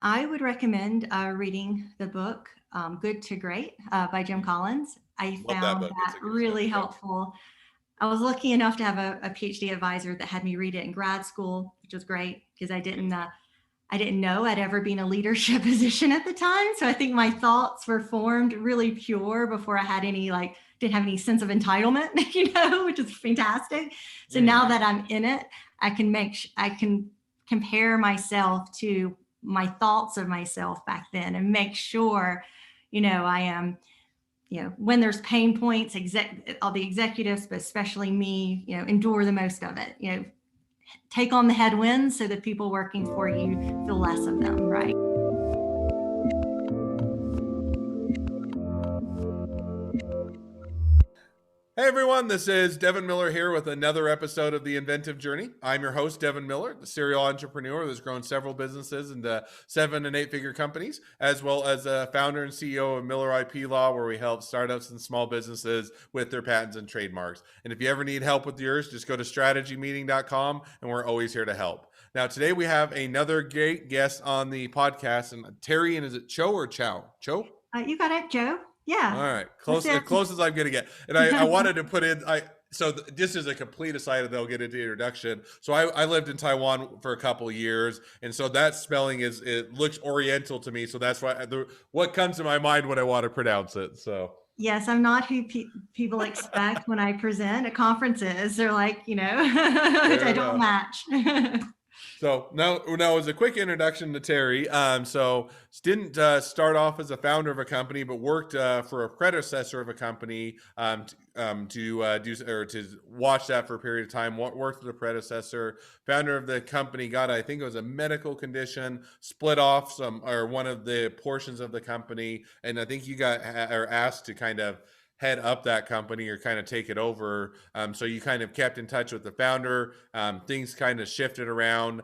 I would recommend reading the book Good to Great by Jim Collins. I Love that found book. It's that a great book. really Yep. helpful. I was lucky enough to have a PhD advisor that had me read it in grad school, which was great because I didn't know I'd ever be in a leadership position at the time. So I think my thoughts were formed really pure before I had any didn't have any sense of entitlement, which is fantastic. So Mm. now that I'm in it, I can compare myself to my thoughts of myself back then and make sure, I am, when there's pain points, all the executives, but especially me, endure the most of it, take on the headwinds so that people working for you feel less of them, right? Hey everyone, this is Devin Miller here with another episode of the Inventive Journey. I'm your host, Devin Miller, the serial entrepreneur that's grown several businesses into 7- and 8-figure companies, as well as a founder and CEO of Miller IP Law, where we help startups and small businesses with their patents and trademarks. And if you ever need help with yours, just go to strategymeeting.com and we're always here to help. Now, today we have another great guest on the podcast, and Teri, and is it Chou or Chou? Chou? You got it, Joe. All Yeah. right, That's as it. close as I'm gonna get. And I wanted to put in just as a complete aside, and they'll get into the introduction. So I lived in Taiwan for a couple of years, and so that spelling it looks Oriental to me. So that's why what comes to my mind when I want to pronounce it. So Yes, I'm not who people expect when I present at conferences. They're like, I fair don't enough. match. So now as a quick introduction to Teri. So didn't start off as a founder of a company, but worked for a predecessor of a company to watch that for a period of time. Worked with a predecessor. Founder of the company got, I think it was a medical condition, split off one of the portions of the company, and I think you got or asked to kind of head up that company or kind of take it over. So you kind of kept in touch with the founder. Things kind of shifted around.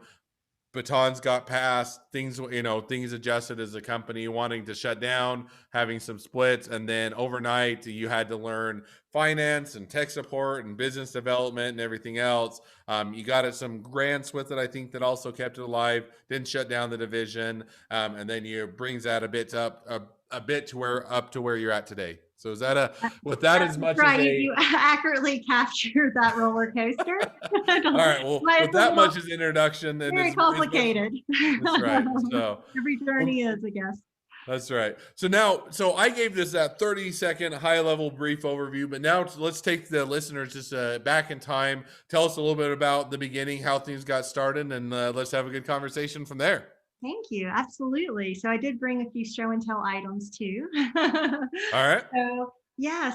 Batons got passed. Things adjusted as a company wanting to shut down, having some splits, and then overnight you had to learn finance and tech support and business development and everything else. You got some grants with it, I think, that also kept it alive. Didn't shut down the division, and then you brings that a bit to where you're at today. So is that with that That's as much as right. a You accurately captured that roller coaster. all right? Well, But with it's a that little much as introduction, and very as much complicated. that's right. So Every well, journey is, I guess. that's right. So I gave this that 30-second high-level brief overview, but now let's take the listeners just back in time. Tell us a little bit about the beginning, how things got started, and let's have a good conversation from there. Thank you. Absolutely. So I did bring a few show and tell items too. All right. So yeah,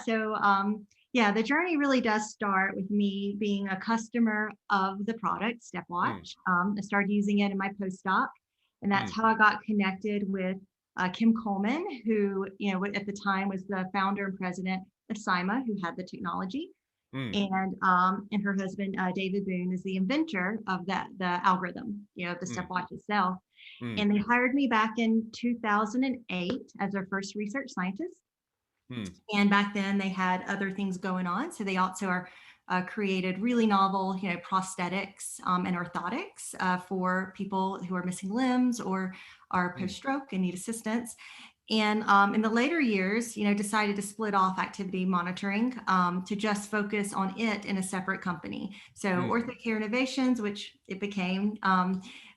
yeah, the journey really does start with me being a customer of the product, Mm, Stepwatch. I started using it in my postdoc, and that's mm, how I got connected with Kim Coleman, who at the time was the founder and president of SIMA, who had the technology, mm, and her husband David Boone is the inventor of the algorithm, the mm, stepwatch itself. mm, And they hired me back in 2008 as their first research scientist. mm, And back then they had other things going on, so they also are created really novel, prosthetics and orthotics for people who are missing limbs or are mm, post-stroke and need assistance. And in the later years, decided to split off activity monitoring to just focus on it in a separate company. So mm, OrthoCare Innovations, which it became,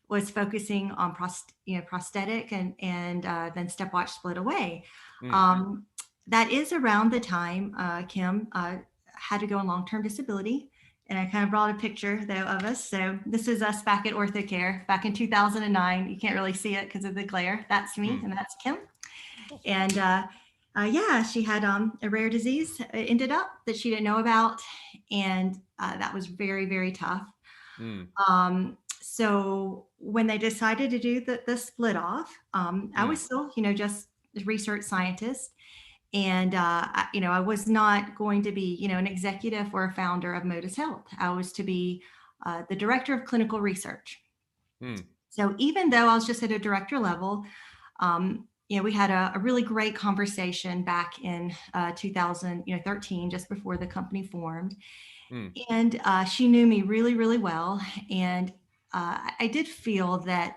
was focusing on prosthetic, and then Stepwatch split away. mm. Um, that is around the time Kim had to go on long-term disability. And I kind of brought a picture though of us. So this is us back at OrthoCare back in 2009. You can't really see it because of the glare. That's me, Mm. and that's Kim. And yeah, she had a rare disease. It ended up that she didn't know about, and that was very, very tough. Mm. So when they decided to do the split off, I Mm. was still, just a research scientist. And, I was not going to be, an executive or a founder of Modus Health. I was to be the director of clinical research. Mm. So even though I was just at a director level, we had a really great conversation back in 2013, just before the company formed. Mm. And she knew me really, really well. And I did feel that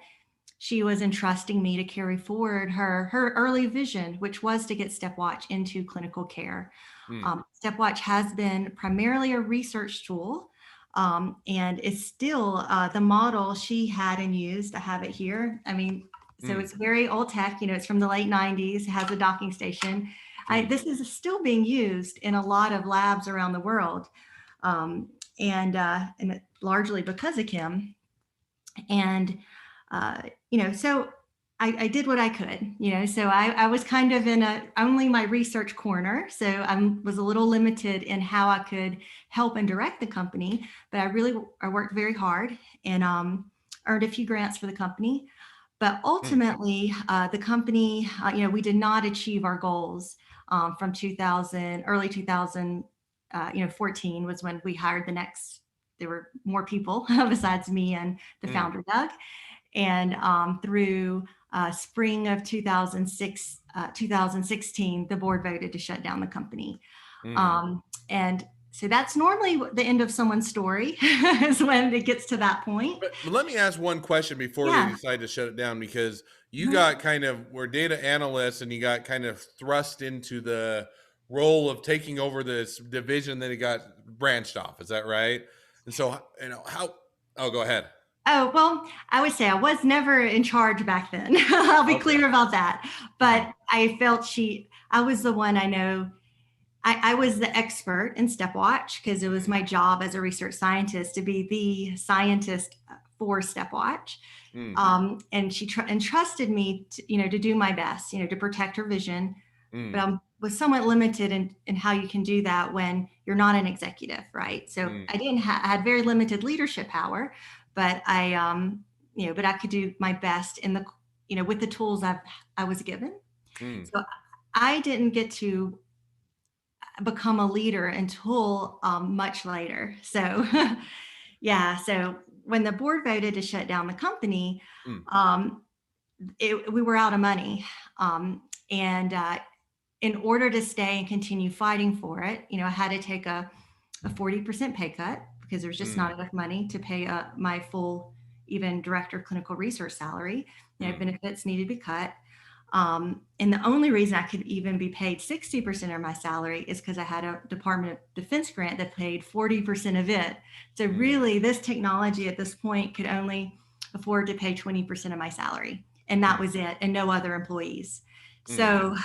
she was entrusting me to carry forward her early vision, which was to get StepWatch into clinical care. Mm, StepWatch has been primarily a research tool, and is still the model she had and used. I have it here. I mean, so it's very old tech. It's from the late 90s. It has a docking station. This is still being used in a lot of labs around the world, and largely because of Kim. And so I did what I could. So I was kind of in only my research corner, so I was a little limited in how I could help and direct the company. But I worked very hard and earned a few grants for the company. But ultimately, the company, we did not achieve our goals from early 2014 was when we hired the next. There were more people besides me and the founder, Doug. And through spring of 2016, the board voted to shut down the company. And so that's normally the end of someone's story is when it gets to that point. But let me ask one question before they decide to shut it down, because you got were data analysts and you got kind of thrust into the role of taking over this division that it got branched off. Is that right? And so, oh, go ahead. Oh, well, I would say I was never in charge back then. I'll be clear about that. But I felt I was the one. I know I was the expert in StepWatch because it was my job as a research scientist to be the scientist for StepWatch. And she entrusted me to do my best, to protect her vision. But I was somewhat limited in how you can do that when you're not an executive, right? So I had very limited leadership power, but I could do my best with the tools I was given. So I didn't get to become a leader until much later. So so when the board voted to shut down the company, we were out of money. And in order to stay and continue fighting for it, I had to take a 40% pay cut because there's just not enough money to pay my full, even director of clinical research salary. Benefits needed to be cut. And the only reason I could even be paid 60% of my salary is because I had a Department of Defense grant that paid 40% of it. So really, this technology at this point could only afford to pay 20% of my salary. And that was it, and no other employees. So,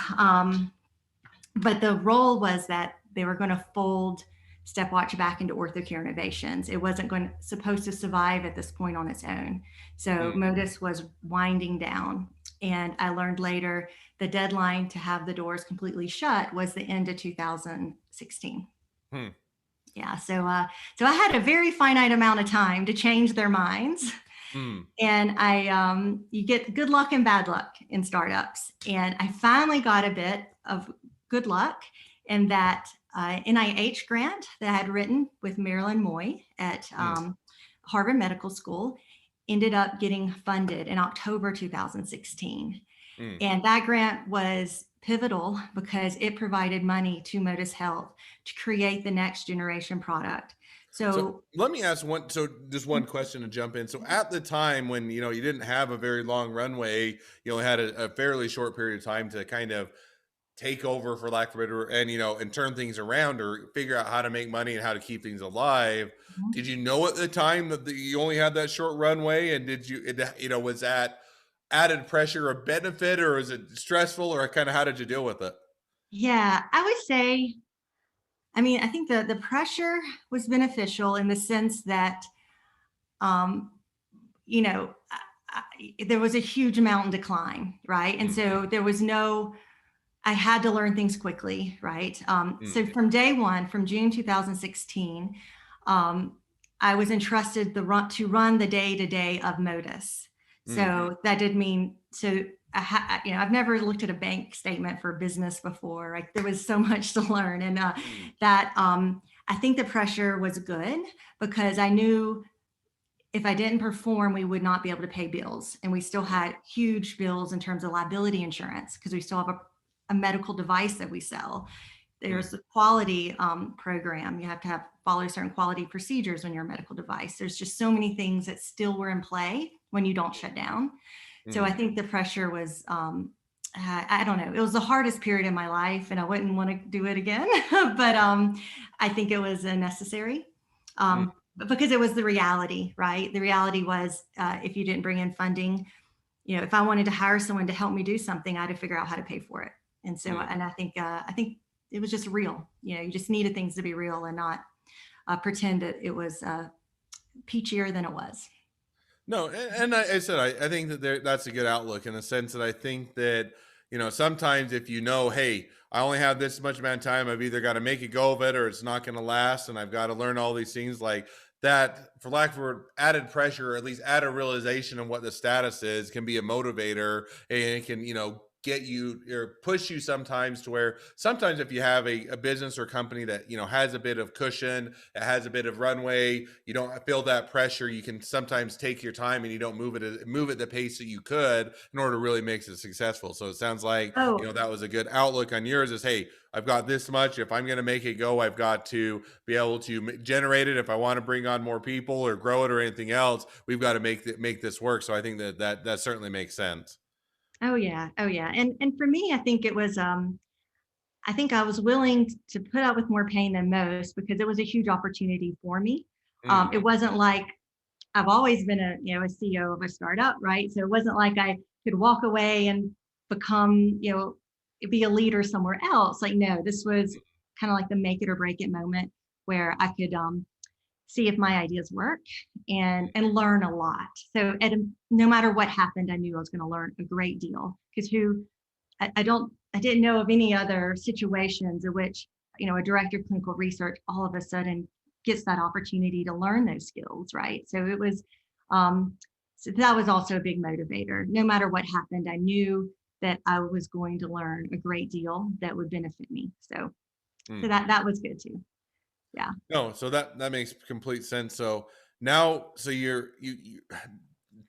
but the role was that they were going to fold StepWatch back into OrthoCare Innovations. It wasn't supposed to survive at this point on its own. So Modus was winding down. And I learned later the deadline to have the doors completely shut was the end of 2016. Yeah, so I had a very finite amount of time to change their minds. And you get good luck and bad luck in startups. And I finally got a bit of good luck in that NIH grant that I had written with Marilyn Moy at Harvard Medical School ended up getting funded in October 2016. And that grant was pivotal because it provided money to Modus Health to create the next generation product. So let me ask just one question to jump in. So at the time when, you didn't have a very long runway, you had a fairly short period of time to kind of take over, for lack of a better, and turn things around or figure out how to make money and how to keep things alive. Did you know at the time that you only had that short runway? And was that added pressure a benefit, or is it stressful, or kind of how did you deal with it? Yeah, I would say, I think the pressure was beneficial in the sense that, there was a huge mountain to climb, right? And so there was I had to learn things quickly, right? So from day one, from June 2016, I was entrusted to run the day-to-day of Modus. So that did mean, I've never looked at a bank statement for business before. Like there was so much to learn, and I think the pressure was good because I knew if I didn't perform, we would not be able to pay bills, and we still had huge bills in terms of liability insurance because we still have a medical device that we sell. There's a quality program. You have to follow certain quality procedures when you're a medical device. There's just so many things that still were in play when you don't shut down. So I Mm, think the pressure was, I don't know, it was the hardest period in my life, and I wouldn't want to do it again. But I think it was necessary, mm, because it was the reality, right? The reality was, if you didn't bring in funding, if I wanted to hire someone to help me do something, I had to figure out how to pay for it. And so, mm. and I think it was just real. You just needed things to be real and not pretend that it was peachier than it was. No, and I said I think that that's a good outlook in the sense that I think that sometimes if hey, I only have this much amount of time, I've either got to make a go of it or it's not going to last, and I've got to learn all these things like that. For lack of added pressure, or at least add a realization of what the status is, can be a motivator, and it can get you or push you sometimes to where sometimes if you have a business or company that has a bit of cushion, it has a bit of runway, you don't feel that pressure, you can sometimes take your time and you don't move at the pace that you could in order to really make it successful. So it sounds like Oh, that was a good outlook on yours, is hey, I've got this much, if I'm going to make it go, I've got to be able to generate it. If I want to bring on more people or grow it or anything else, we've got to make this work. So I think that certainly makes sense. oh yeah, oh yeah. And for me, I think it was I think I was willing to put up with more pain than most because it was a huge opportunity for me. Mm, It wasn't like I've always been a CEO of a startup, right? So it wasn't like I could walk away and become, be a leader somewhere else. Like, no, this was kind of like the make it or break it moment where I could see if my ideas work and learn a lot. So no matter what happened, I knew I was going to learn a great deal because I didn't know of any other situations in which, a director of clinical research all of a sudden gets that opportunity to learn those skills, right? So it was, so that was also a big motivator. No matter what happened, I knew that I was going to learn a great deal that would benefit me. So mm. that was good too. Yeah. No, so that makes complete sense. So now, so you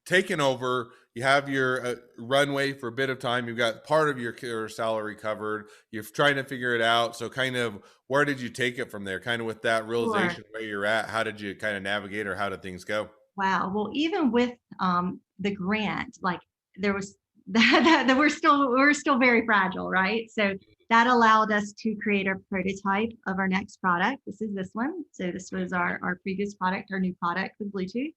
taken over. You have your runway for a bit of time. You've got part of your salary covered. You're trying to figure it out. So, kind of, where did you take it from there? Kind of with that Sure. realization where you're at. How did you kind of navigate, or how did things go? Wow. Well, even with the grant, like there was that we're still very fragile, right? So that allowed us to create a prototype of our next product. This one. So this was our previous product, our new product with Bluetooth.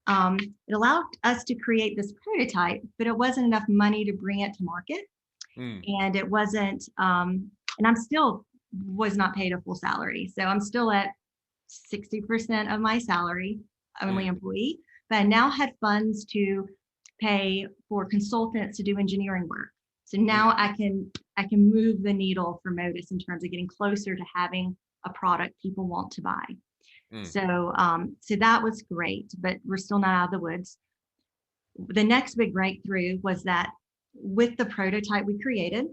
It allowed us to create this prototype, but it wasn't enough money to bring it to market, Mm, and it wasn't. And I'm still was not paid a full salary, so I'm still at 60% of my salary, only mm, employee, but I now had funds to pay for consultants to do engineering work. So mm, now I can move the needle for Modus in terms of getting closer to having a product people want to buy. mm, So that was great, but we're still not out of the woods. The next big breakthrough was that with the prototype we created,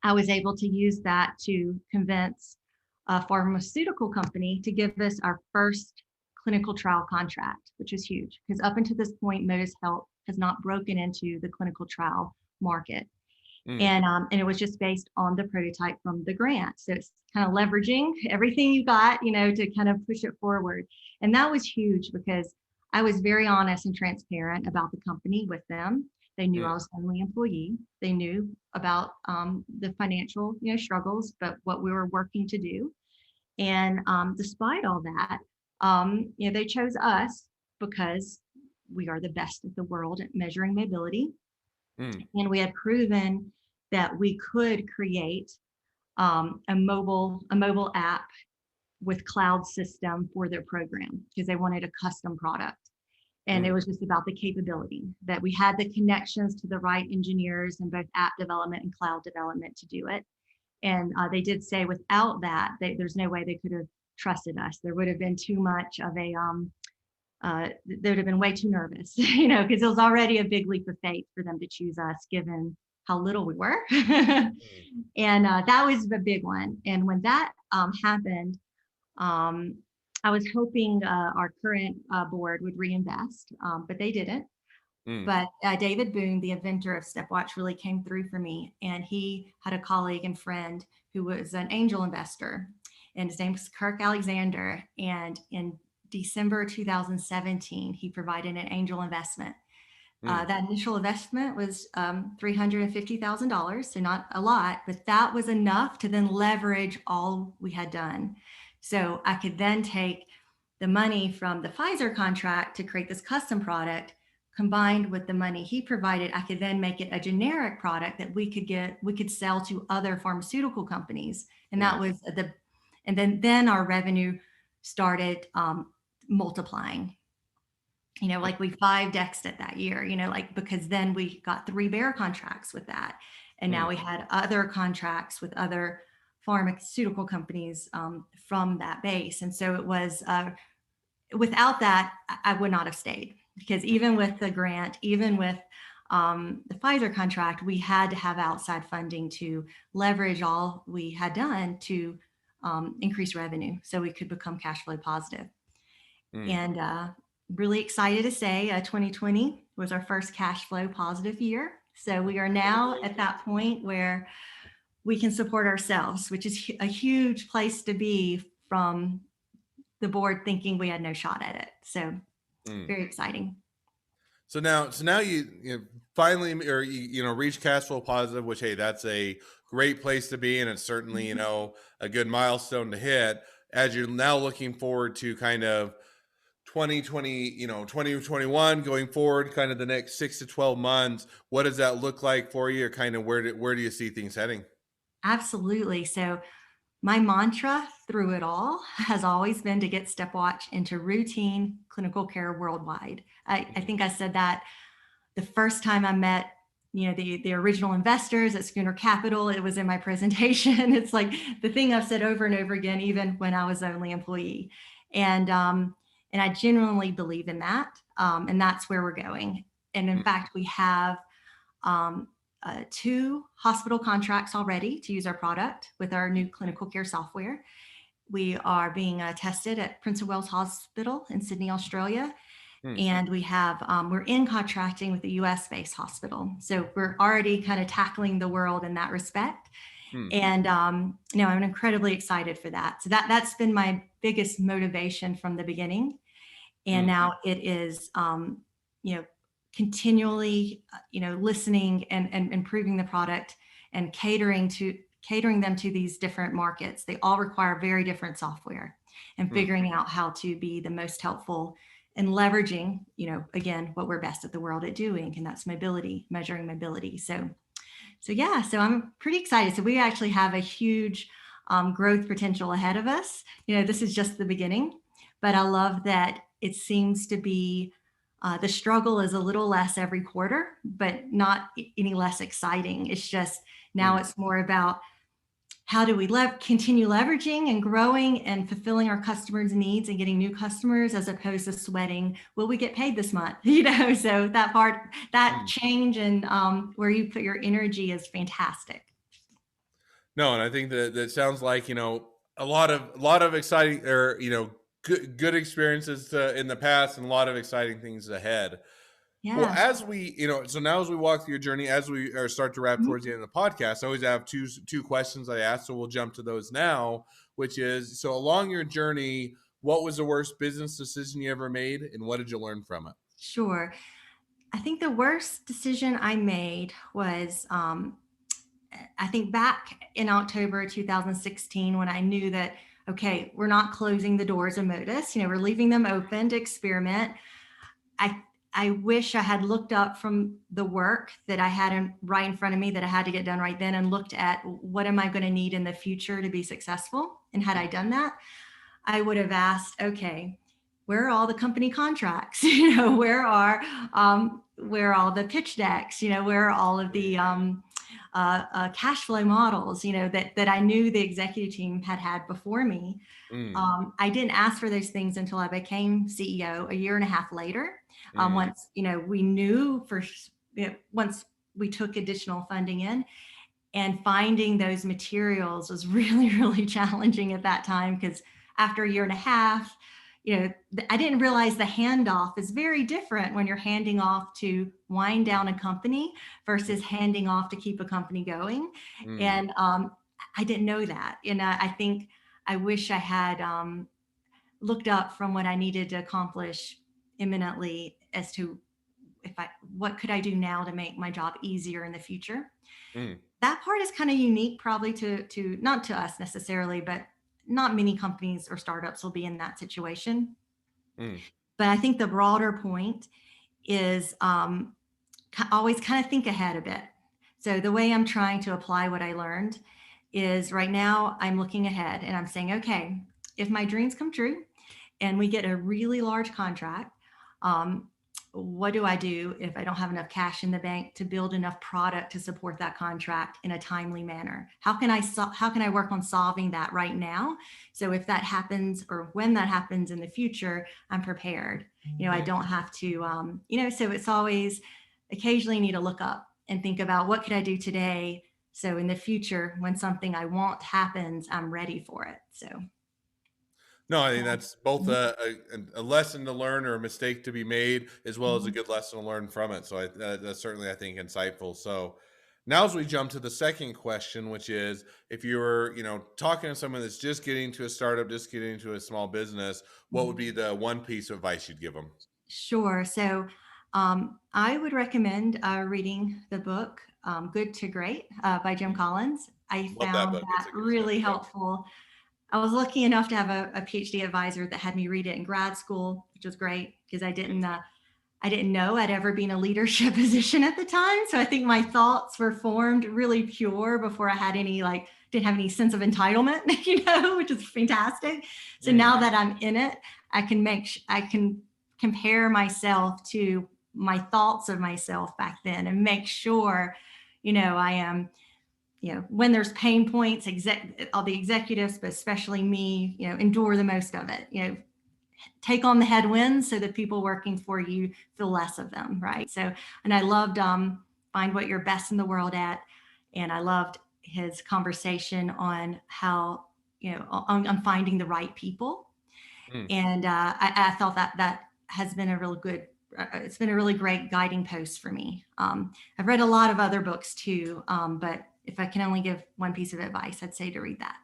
I was able to use that to convince a pharmaceutical company to give us our first clinical trial contract, which was huge because up until this point, Modus Health has not broken into the clinical trial market. mm, And it was just based on the prototype from the grant. So it's kind of leveraging everything you got, to kind of push it forward. And that was huge because I was very honest and transparent about the company with them. They knew mm, I was only employee. They knew about the financial, struggles, but what we were working to do. And despite all that, they chose us because we are the best of the world at measuring mobility, mm, and we had proven that we could create a mobile app with cloud system for their program because they wanted a custom product. And it mm, was just about the capability that we had the connections to the right engineers in both app development and cloud development to do it. And they did say without that, there's no way they could have trusted us. There would have been too much of they would have been way too nervous, because it was already a big leap of faith for them to choose us given how little we were. mm, And that was the big one. And when that happened, um, I was hoping our current board would reinvest, but they didn't. mm, But David Boone, the inventor of Stepwatch, really came through for me. And he had a colleague and friend who was an angel investor, and his name was Kirk Alexander. And in December 2017, he provided an angel investment Mm. That initial investment was $350,000, so not a lot, but that was enough to then leverage all we had done. So I could then take the money from the Pfizer contract to create this custom product, combined with the money he provided. I could then make it a generic product that we could sell to other pharmaceutical companies, and Mm. that was and then our revenue started multiplying. Like we 5x'd it that year, like because then we got 3 Bayer contracts with that. And now Mm. we had other contracts with other pharmaceutical companies from that base. And so it was, without that, I would not have stayed, because even with the grant, even with the Pfizer contract, we had to have outside funding to leverage all we had done to increase revenue so we could become cash flow positive. Mm. And really excited to say 2020 was our first cash flow positive year. So we are now at that point where we can support ourselves, which is a huge place to be from the board thinking we had no shot at it. So Mm. very exciting. So now you finally, or reach cash flow positive, which, hey, that's a great place to be, and it's certainly a good milestone to hit. As you're now looking forward to kind of 2020, 2021 going forward, kind of the next 6 to 12 months, what does that look like for you? Or kind of where do you see things heading? Absolutely. So my mantra through it all has always been to get Stepwatch into routine clinical care worldwide. I think I said that the first time I met, the original investors at Schooner Capital. It was in my presentation. It's like the thing I've said over and over again, even when I was only employee. And I genuinely believe in that. And that's where we're going. And in fact, we have um, 2 hospital contracts already to use our product with our new clinical care software. We are being tested at Prince of Wales Hospital in Sydney, Australia. Hmm. And we're in contracting with a US based hospital. So we're already kind of tackling the world in that respect. Hmm. And I'm incredibly excited for that. So that's been my biggest motivation from the beginning. And now it is, continually, listening and improving the product and catering them to these different markets. They all require very different software, and figuring out how to be the most helpful and leveraging, again, what we're best at the world at doing, and that's mobility, measuring mobility. So I'm pretty excited. So we actually have a huge growth potential ahead of us. This is just the beginning, but I love that it seems to be the struggle is a little less every quarter, but not any less exciting. It's just now it's more about how do we continue leveraging and growing and fulfilling our customers' needs and getting new customers, as opposed to sweating, will we get paid this month? So that change and where you put your energy is fantastic. No, and I think that sounds like a lot of exciting, or good experiences in the past, and a lot of exciting things ahead. Well, Yeah. as we, so now as we walk through your journey, as we start to wrap Mhm. towards the end of the podcast, I always have two questions I ask, so we'll jump to those now. Which is, so along your journey, what was the worst business decision you ever made, and what did you learn from it? Sure. I think the worst decision I made was, I think back in October 2016, when I knew that, okay, we're not closing the doors of Modus, we're leaving them open to experiment. I wish I had looked up from the work that I had right in front of me that I had to get done right then, and looked at what am I going to need in the future to be successful. And had I done that, I would have asked, okay, where are all the company contracts? Where are all the pitch decks? Where are all of the cash flow models? That I knew the executive team had before me. I didn't ask for those things until I became CEO a year and a half later. Once we knew once we took additional funding in, and finding those materials was really, really challenging at that time, because after a year and a half, I didn't realize the handoff is very different when you're handing off to wind down a company versus handing off to keep a company going. And I didn't know that. And I think I wish I had looked up from what I needed to accomplish imminently as to what could I do now to make my job easier in the future? Mm, That part is kind of unique, probably to not to us necessarily, but not many companies or startups will be in that situation. mm, But I think the broader point is always kind of think ahead a bit. So the way I'm trying to apply what I learned is right now I'm looking ahead and I'm saying, okay, if my dreams come true and we get a really large contract, um, what do I do if I don't have enough cash in the bank to build enough product to support that contract in a timely manner? How can I work on solving that right now? So if that happens or when that happens in the future, I'm prepared. I mm. don't have to, so it's always occasionally you need to look up and think about what could I do today so in the future when something I want happens, I'm ready for it. So No, I think that's both a lesson to learn or a mistake to be made, as well as a mhm. good lesson to learn from it. So that's certainly, I think, insightful. So now, as we jump to the second question, which is, if you were, talking to someone that's just getting into a startup, just getting into a small business, what would be Mhm. the one piece of advice you'd give them? Sure. So I would recommend reading the book Good to Great by Jim Collins. I Love that found book. It's that a good book. really Yep. helpful. I was lucky enough to have a PhD advisor that had me read it in grad school, which was great because I didn't know I'd ever be in a leadership position at the time. So I think my thoughts were formed really pure before I had any didn't have any sense of entitlement, which is fantastic. So Mm, now that I'm in it, I can compare myself to my thoughts of myself back then and make sure, I am, when there's pain points, all the executives, but especially me, endure the most of it, take on the headwinds so that people working for you feel less of them, right? So, and I loved Find What You're Best in the World At. And I loved his conversation on how, on finding the right people. mm. And I thought that has been a real good, it's been a really great guiding post for me. I've read a lot of other books too, but if I can only give one piece of advice, I'd say to read that.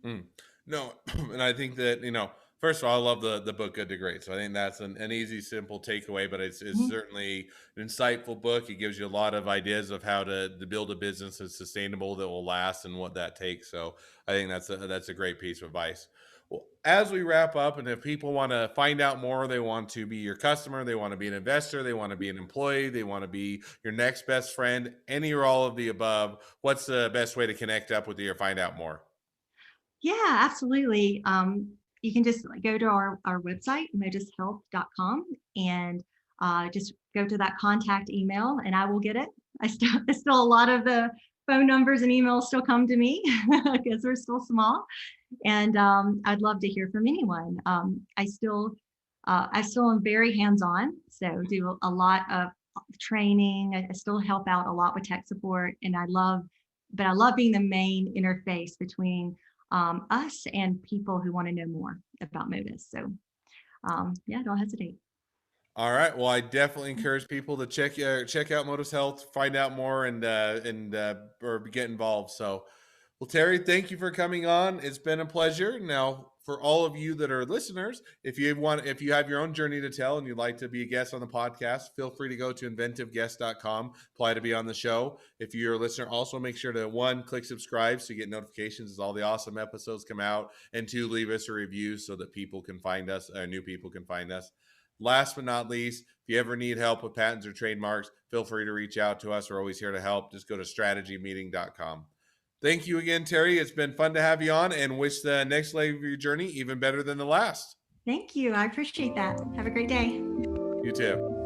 Mm. No, and I think that first of all, I love the book Good to Great. So I think that's an easy, simple takeaway, but it's Mhm. certainly an insightful book. It gives you a lot of ideas of how to build a business that's sustainable, that will last, and what that takes. So I think that's a great piece of advice. Well, as we wrap up, and if people want to find out more, they want to be your customer, they want to be an investor, they want to be an employee, they want to be your next best friend, any or all of the above, what's the best way to connect up with you or find out more? Yeah, absolutely. You can just go to our website, modushealth.com, and just go to that contact email and I will get it. It's still a lot of the phone numbers and emails still come to me because we're still small. And I'd love to hear from anyone. I still am very hands-on, so do a lot of training. I still help out a lot with tech support, and but I love being the main interface between us and people who want to know more about Modus. So yeah, don't hesitate. All right. Well, I definitely encourage people to check out Modus Health, find out more, and or get involved. So, well, Teri, thank you for coming on. It's been a pleasure. Now, for all of you that are listeners, if you have your own journey to tell and you'd like to be a guest on the podcast, feel free to go to inventiveguest.com, apply to be on the show. If you're a listener, also make sure to one, click subscribe so you get notifications as all the awesome episodes come out, and two, leave us a review so that people can find us, new people can find us. Last but not least, if you ever need help with patents or trademarks, feel free to reach out to us. We're always here to help. Just go to strategymeeting.com. Thank you again, Teri. It's been fun to have you on, and wish the next leg of your journey even better than the last. Thank you. I appreciate that. Have a great day. You too.